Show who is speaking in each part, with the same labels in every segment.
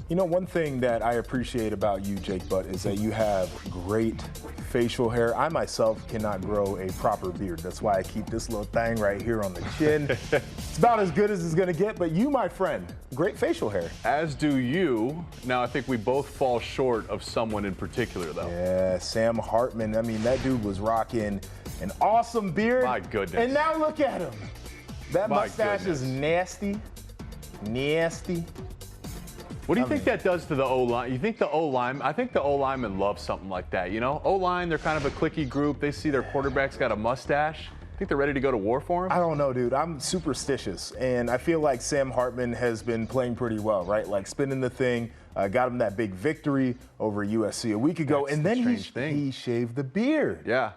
Speaker 1: You know, one thing that I appreciate about you, Jake Butt, is that you have great facial hair. I myself cannot grow a proper beard. That's why I keep this little thing right here on the chin. It's about as good as it's gonna get, but you, my friend, great facial hair.
Speaker 2: As do you. Now, I think we both fall short of someone in particular, though.
Speaker 1: Yeah, Sam Hartman. I mean, that dude was rocking an awesome beard.
Speaker 2: My goodness.
Speaker 1: And now look at him. That
Speaker 2: My
Speaker 1: mustache
Speaker 2: goodness.
Speaker 1: is nasty. Nasty.
Speaker 2: What do you think that does to the O-line? You think the O-line, I think the O-linemen love something like that, you know? O-line, they're kind of a cliquey group. They see their quarterback's got a mustache. Think they're ready to go to war for him?
Speaker 1: I don't know, dude. I'm superstitious, and I feel like Sam Hartman has been playing pretty well, right? Like spinning the thing, got him that big victory over USC a week ago, and then he shaved the beard.
Speaker 2: Yeah.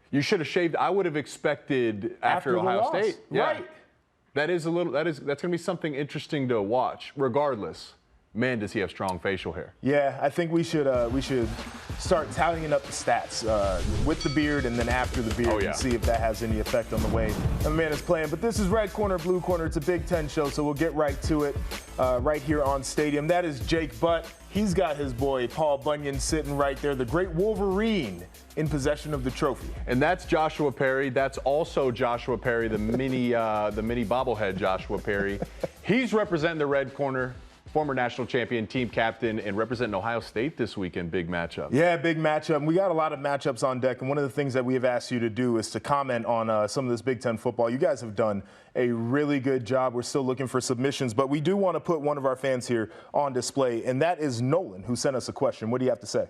Speaker 2: You should have shaved. I would have expected after Ohio State. Yeah.
Speaker 1: Right.
Speaker 2: That's going to be something interesting to watch, regardless. Man, does he have strong facial hair.
Speaker 1: Yeah, I think we should start tallying up the stats with the beard and then after the beard and see if that has any effect on the way the man is playing. But this is Red Corner, Blue Corner. It's a Big Ten show, so we'll get right to it right here on Stadium. That is Jake Butt. He's got his boy Paul Bunyan sitting right there, the great Wolverine in possession of the trophy.
Speaker 2: And that's Joshua Perry. That's also Joshua Perry, the mini bobblehead Joshua Perry. He's representing the Red Corner. Former national champion, team captain, and representing Ohio State this weekend. Big matchup.
Speaker 1: Yeah, big matchup. We got a lot of matchups on deck, and one of the things that we have asked you to do is to comment on some of this Big Ten football. You guys have done a really good job. We're still looking for submissions, but we do want to put one of our fans here on display, and that is Nolan, who sent us a question. What do you have to say?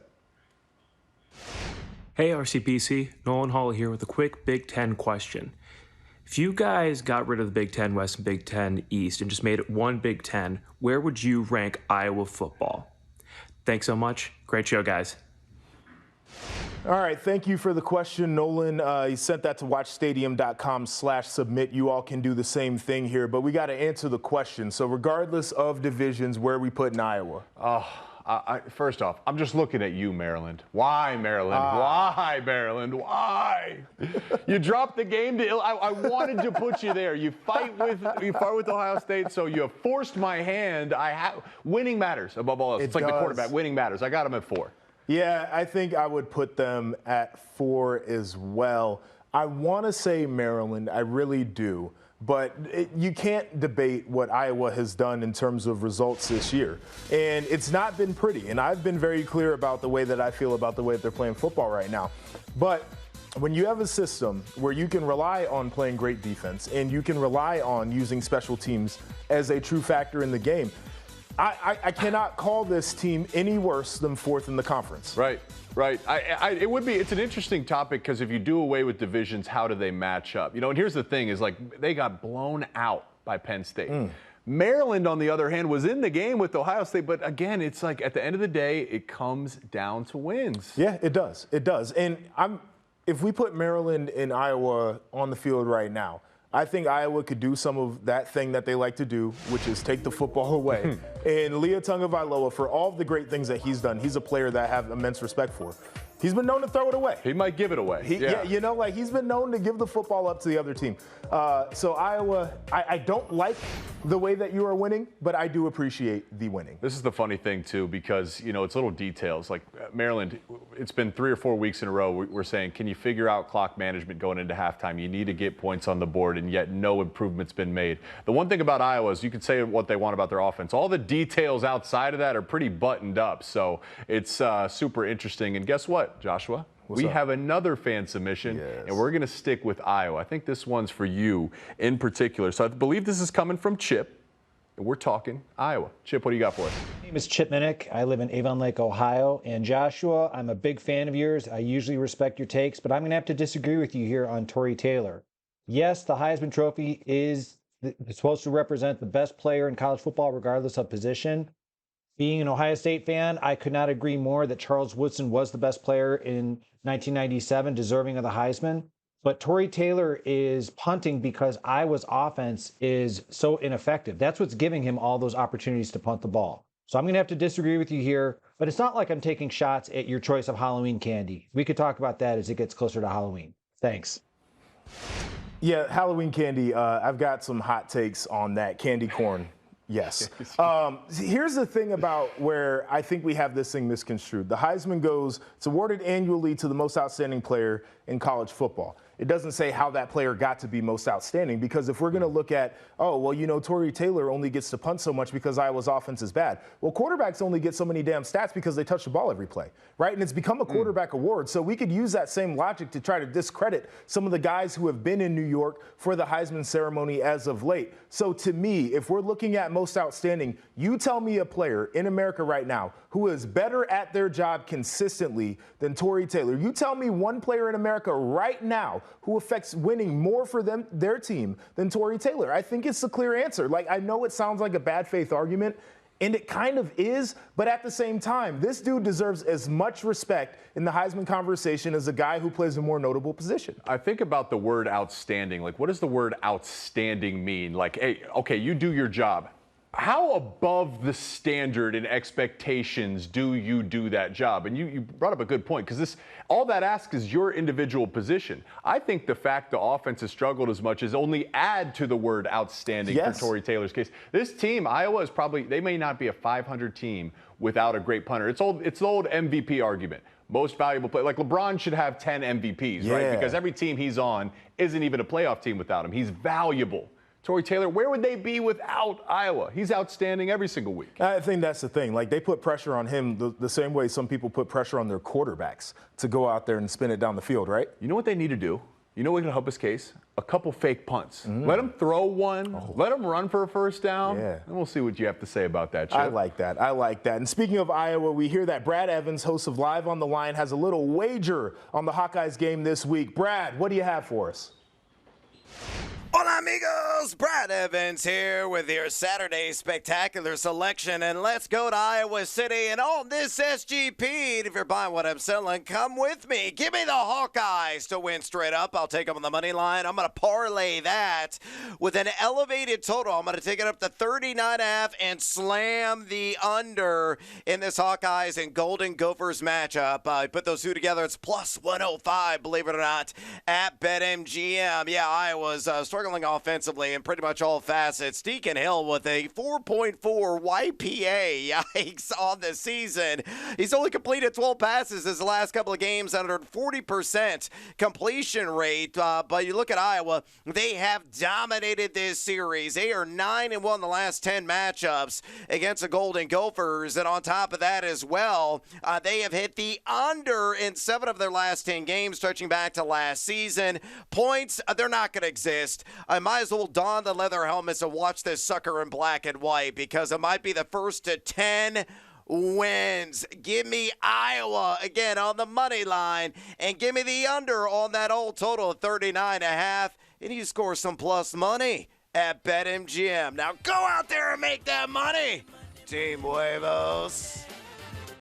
Speaker 3: Hey, RCPC. Nolan Hall here with a quick Big Ten question. If you guys got rid of the Big Ten West and Big Ten East and just made it one Big Ten, where would you rank Iowa football? Thanks so much. Great show, guys.
Speaker 1: All right, thank you for the question, Nolan. He sent that to watchstadium.com/submit. You all can do the same thing here, but we got to answer the question. So regardless of divisions, where are we putting Iowa?
Speaker 2: First off, I'm just looking at you, Maryland. Why, Maryland? Why, Maryland? Why? You dropped the game to I wanted to put you there. You fight with Ohio State, so you have forced my hand. Winning matters above all else. It's like the quarterback. Winning matters. I got him at 4.
Speaker 1: Yeah, I think I would put them at 4 as well. I want to say Maryland. I really do. But you can't debate what Iowa has done in terms of results this year. And it's not been pretty. And I've been very clear about the way that I feel about the way that they're playing football right now. But when you have a system where you can rely on playing great defense and you can rely on using special teams as a true factor in the game, I cannot call this team any worse than 4th in the conference.
Speaker 2: Right. It's an interesting topic because if you do away with divisions, how do they match up? You know, and here's the thing is like they got blown out by Penn State. Maryland, on the other hand, was in the game with Ohio State, but again, it's like at the end of the day, it comes down to wins.
Speaker 1: Yeah, it does. It does. And if we put Maryland and Iowa on the field right now, I think Iowa could do some of that thing that they like to do, which is take the football away. And Leah Tungavailoa, for all of the great things that he's done, he's a player that I have immense respect for. He's been known to throw it away.
Speaker 2: He might give it away.
Speaker 1: Yeah, you know, like he's been known to give the football up to the other team. So Iowa, I don't like the way that you are winning, but I do appreciate the winning.
Speaker 2: This is the funny thing, too, because, you know, it's little details. Like Maryland, it's been 3 or 4 weeks in a row. We're saying, can you figure out clock management going into halftime? You need to get points on the board, and yet no improvement's been made. The one thing about Iowa is you can say what they want about their offense. All the details outside of that are pretty buttoned up. So it's super interesting. And guess what, Joshua? We have another fan submission, and we're going to stick with Iowa. I think this one's for you in particular. So I believe this is coming from Chip, and we're talking Iowa. Chip, what do you got for us?
Speaker 4: My name is Chip Minnick. I live in Avon Lake, Ohio. And Joshua, I'm a big fan of yours. I usually respect your takes, but I'm going to have to disagree with you here on Tory Taylor. Yes, the Heisman Trophy is supposed to represent the best player in college football, regardless of position. Being an Ohio State fan, I could not agree more that Charles Woodson was the best player in 1997, deserving of the Heisman. But Tory Taylor is punting because Iowa's offense is so ineffective. That's what's giving him all those opportunities to punt the ball. So I'm going to have to disagree with you here, but it's not like I'm taking shots at your choice of Halloween candy. We could talk about that as it gets closer to Halloween. Thanks.
Speaker 1: Yeah, Halloween candy, I've got some hot takes on that. Candy corn. Yes. Here's the thing about where I think we have this thing misconstrued. The Heisman it's awarded annually to the most outstanding player in college football. It doesn't say how that player got to be most outstanding, because if we're going to look at, Tory Taylor only gets to punt so much because Iowa's offense is bad. Well, quarterbacks only get so many damn stats because they touch the ball every play, right? And it's become a quarterback award. So we could use that same logic to try to discredit some of the guys who have been in New York for the Heisman ceremony as of late. So to me, if we're looking at most outstanding, you tell me a player in America right now who is better at their job consistently than Tory Taylor. You tell me one player in America right now who affects winning more for their team than Tory Taylor. I think it's a clear answer. Like, I know it sounds like a bad faith argument, and it kind of is, but at the same time, this dude deserves as much respect in the Heisman conversation as a guy who plays a more notable position.
Speaker 2: I think about the word outstanding. Like, what does the word outstanding mean? Like, hey, okay, you do your job. How above the standard and expectations do you do that job? And you brought up a good point, because all that asks is your individual position. I think the fact the offense has struggled as much is only add to the word outstanding for Tory Taylor's case. This team, Iowa, they may not be a 500 team without a great punter. It's the old MVP argument. Most valuable player. Like, LeBron should have 10 MVPs, right? Because every team he's on isn't even a playoff team without him. He's valuable. Tory Taylor, where would they be without Iowa? He's outstanding every single week.
Speaker 1: I think that's the thing. Like, they put pressure on him the same way some people put pressure on their quarterbacks to go out there and spin it down the field, right?
Speaker 2: You know what they need to do? You know what can help his case? A couple fake punts. Let him throw one. Let him run for a first down. And we'll see what you have to say about that, Chip.
Speaker 1: I like that. And speaking of Iowa, we hear that Brad Evans, host of Live on the Line, has a little wager on the Hawkeyes game this week. Brad, what do you have for us?
Speaker 5: Hola, amigos. Brad Evans here with your Saturday Spectacular Selection. And let's go to Iowa City. And on this SGP, if you're buying what I'm selling, come with me. Give me the Hawkeyes to win straight up. I'll take them on the money line. I'm going to parlay that with an elevated total. I'm going to take it up to 39.5 and slam the under in this Hawkeyes and Golden Gophers matchup. I put those two together. It's plus 105, believe it or not, at BetMGM. Yeah, Iowa's struggling offensively in pretty much all facets. Deacon Hill with a 4.4 YPA, yikes, on the season. He's only completed 12 passes his last couple of games, under 40% completion rate. But you look at Iowa, they have dominated this series. They are 9-1 the last 10 matchups against the Golden Gophers. And on top of that as well, they have hit the under in 7 of their last 10 games, stretching back to last season. Points, they're not going to exist. I might as well don the leather helmets and watch this sucker in black and white, because it might be the first to 10 wins. Give me Iowa again on the money line, and give me the under on that old total of 39.5, and you score some plus money at BetMGM. Now go out there and make that money, Team Huevos.